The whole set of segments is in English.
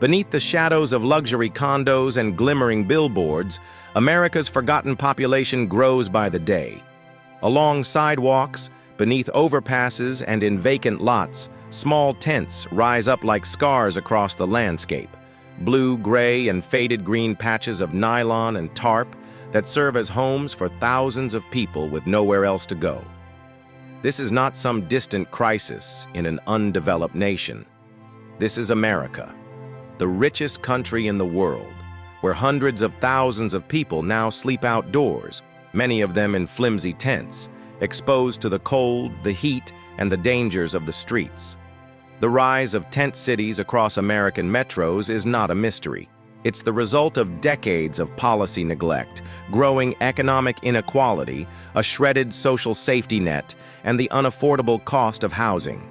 Beneath the shadows of luxury condos and glimmering billboards, America's forgotten population grows by the day. Along sidewalks, beneath overpasses, and in vacant lots, small tents rise up like scars across the landscape. Blue, gray, and faded green patches of nylon and tarp that serve as homes for thousands of people with nowhere else to go. This is not some distant crisis in an undeveloped nation. This is America, the richest country in the world, where hundreds of thousands of people now sleep outdoors, many of them in flimsy tents, exposed to the cold, the heat, and the dangers of the streets. The rise of tent cities across American metros is not a mystery. It's the result of decades of policy neglect, growing economic inequality, a shredded social safety net, and the unaffordable cost of housing.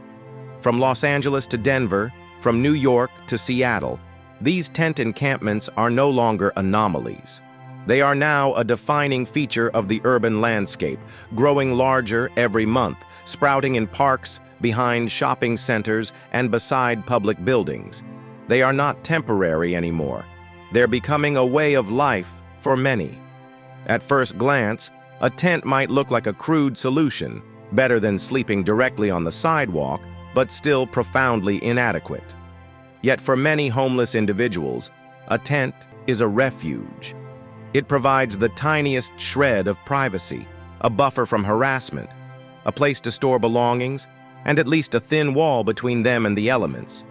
From Los Angeles to Denver, from New York to Seattle, these tent encampments are no longer anomalies. They are now a defining feature of the urban landscape, growing larger every month, sprouting in parks, behind shopping centers, and beside public buildings. They are not temporary anymore. They're becoming a way of life for many. At first glance, a tent might look like a crude solution, better than sleeping directly on the sidewalk, but still profoundly inadequate. Yet for many homeless individuals, a tent is a refuge. It provides the tiniest shred of privacy, a buffer from harassment, a place to store belongings, and at least a thin wall between them and the elements.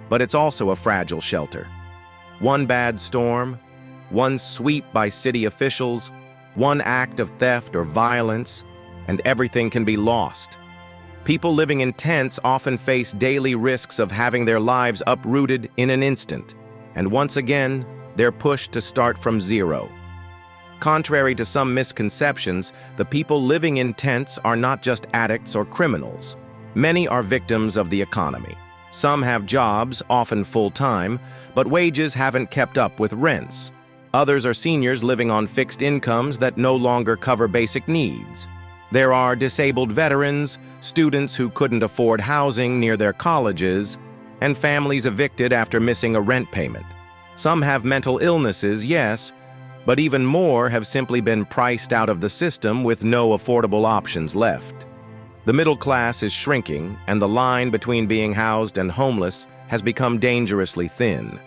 But it's also a fragile shelter. One bad storm, one sweep by city officials, one act of theft or violence, and everything can be lost. People living in tents often face daily risks of having their lives uprooted in an instant, and once again, they're pushed to start from zero. Contrary to some misconceptions, the people living in tents are not just addicts or criminals. Many are victims of the economy. Some have jobs, often full-time, but wages haven't kept up with rents. Others are seniors living on fixed incomes that no longer cover basic needs. There are disabled veterans, students who couldn't afford housing near their colleges, and families evicted after missing a rent payment. Some have mental illnesses, yes, but even more have simply been priced out of the system with no affordable options left. The middle class is shrinking, and the line between being housed and homeless has become dangerously thin.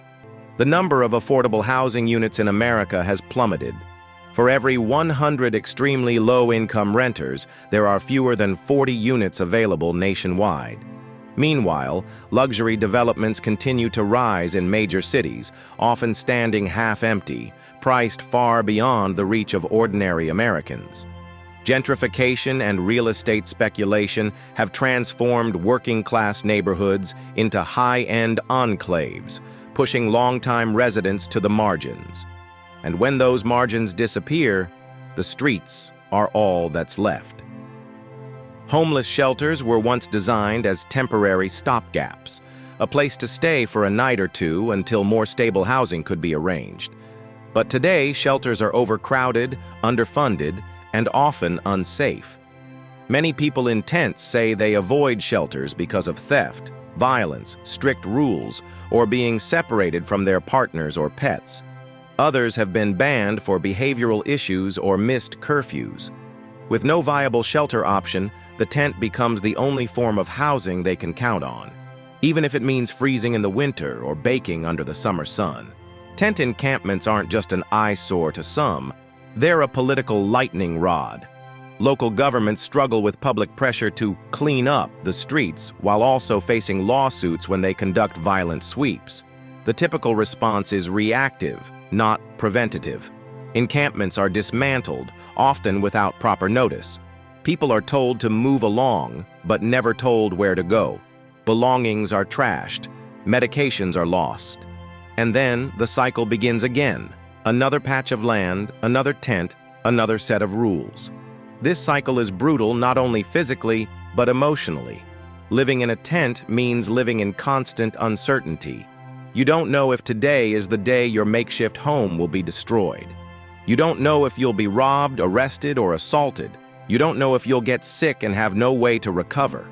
The number of affordable housing units in America has plummeted. For every 100 extremely low-income renters, there are fewer than 40 units available nationwide. Meanwhile, luxury developments continue to rise in major cities, often standing half-empty, priced far beyond the reach of ordinary Americans. Gentrification and real estate speculation have transformed working-class neighborhoods into high-end enclaves, pushing longtime residents to the margins. And when those margins disappear, the streets are all that's left. Homeless shelters were once designed as temporary stopgaps, a place to stay for a night or two until more stable housing could be arranged. But today, shelters are overcrowded, underfunded, and often unsafe. Many people in tents say they avoid shelters because of theft, violence, strict rules, or being separated from their partners or pets. Others have been banned for behavioral issues or missed curfews. With no viable shelter option, the tent becomes the only form of housing they can count on, even if it means freezing in the winter or baking under the summer sun. Tent encampments aren't just an eyesore to some, they're a political lightning rod. Local governments struggle with public pressure to clean up the streets while also facing lawsuits when they conduct violent sweeps. The typical response is reactive, not preventative. Encampments are dismantled, often without proper notice. People are told to move along, but never told where to go. Belongings are trashed, medications are lost. And then the cycle begins again. Another patch of land, another tent, another set of rules. This cycle is brutal not only physically, but emotionally. Living in a tent means living in constant uncertainty. You don't know if today is the day your makeshift home will be destroyed. You don't know if you'll be robbed, arrested, or assaulted. You don't know if you'll get sick and have no way to recover.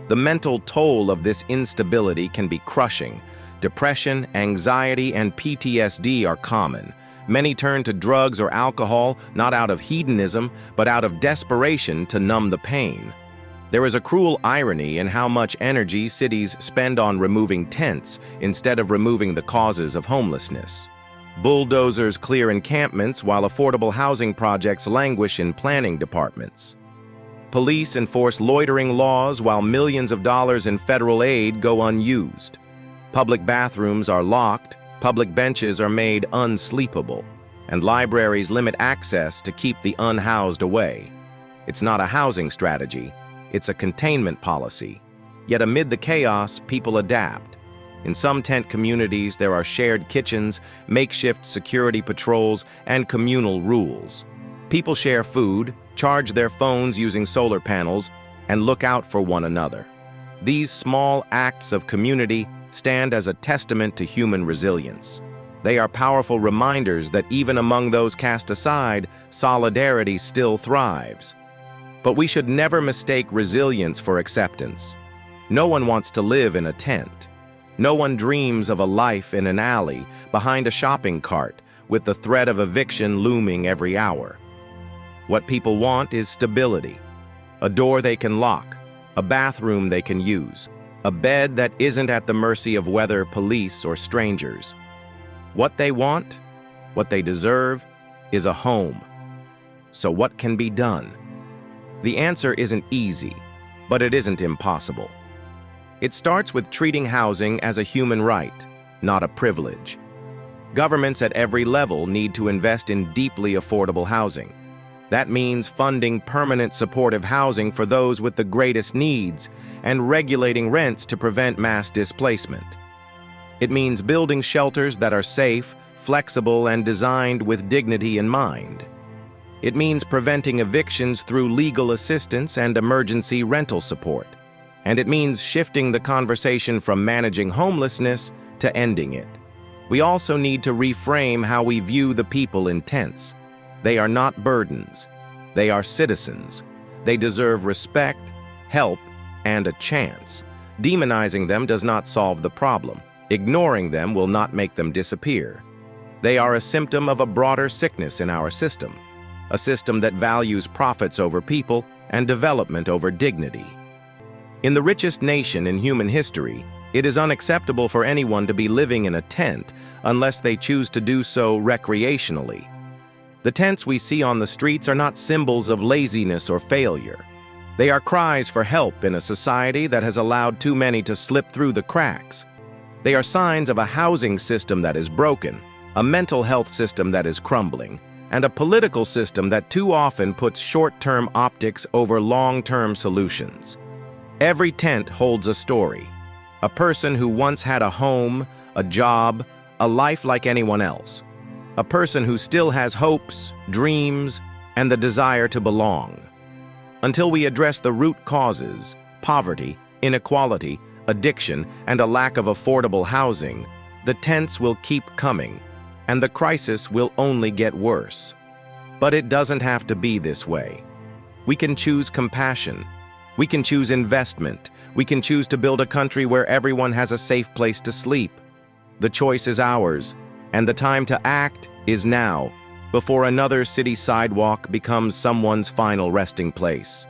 The mental toll of this instability can be crushing. Depression, anxiety, and PTSD are common. Many turn to drugs or alcohol not out of hedonism, but out of desperation to numb the pain. There is a cruel irony in how much energy cities spend on removing tents instead of removing the causes of homelessness. Bulldozers clear encampments while affordable housing projects languish in planning departments. Police enforce loitering laws while millions of dollars in federal aid go unused. Public bathrooms are locked, public benches are made unsleepable, and libraries limit access to keep the unhoused away. It's not a housing strategy, it's a containment policy. Yet amid the chaos, people adapt. In some tent communities, there are shared kitchens, makeshift security patrols, and communal rules. People share food, charge their phones using solar panels, and look out for one another. These small acts of community stand as a testament to human resilience. They are powerful reminders that even among those cast aside, solidarity still thrives. But we should never mistake resilience for acceptance. No one wants to live in a tent. No one dreams of a life in an alley, behind a shopping cart, with the threat of eviction looming every hour. What people want is stability. A door they can lock, a bathroom they can use, a bed that isn't at the mercy of weather, police, or strangers. What they want, what they deserve, is a home. So what can be done? The answer isn't easy, but it isn't impossible. It starts with treating housing as a human right, not a privilege. Governments at every level need to invest in deeply affordable housing. That means funding permanent supportive housing for those with the greatest needs and regulating rents to prevent mass displacement. It means building shelters that are safe, flexible, and designed with dignity in mind. It means preventing evictions through legal assistance and emergency rental support. And it means shifting the conversation from managing homelessness to ending it. We also need to reframe how we view the people in tents. They are not burdens. They are citizens. They deserve respect, help, and a chance. Demonizing them does not solve the problem. Ignoring them will not make them disappear. They are a symptom of a broader sickness in our system, a system that values profits over people and development over dignity. In the richest nation in human history, it is unacceptable for anyone to be living in a tent unless they choose to do so recreationally. The tents we see on the streets are not symbols of laziness or failure. They are cries for help in a society that has allowed too many to slip through the cracks. They are signs of a housing system that is broken, a mental health system that is crumbling, and a political system that too often puts short-term optics over long-term solutions. Every tent holds a story. A person who once had a home, a job, a life like anyone else. A person who still has hopes, dreams, and the desire to belong. Until we address the root causes, poverty, inequality, addiction, and a lack of affordable housing, the tents will keep coming, and the crisis will only get worse. But it doesn't have to be this way. We can choose compassion. We can choose investment. We can choose to build a country where everyone has a safe place to sleep. The choice is ours, and the time to act is now, before another city sidewalk becomes someone's final resting place.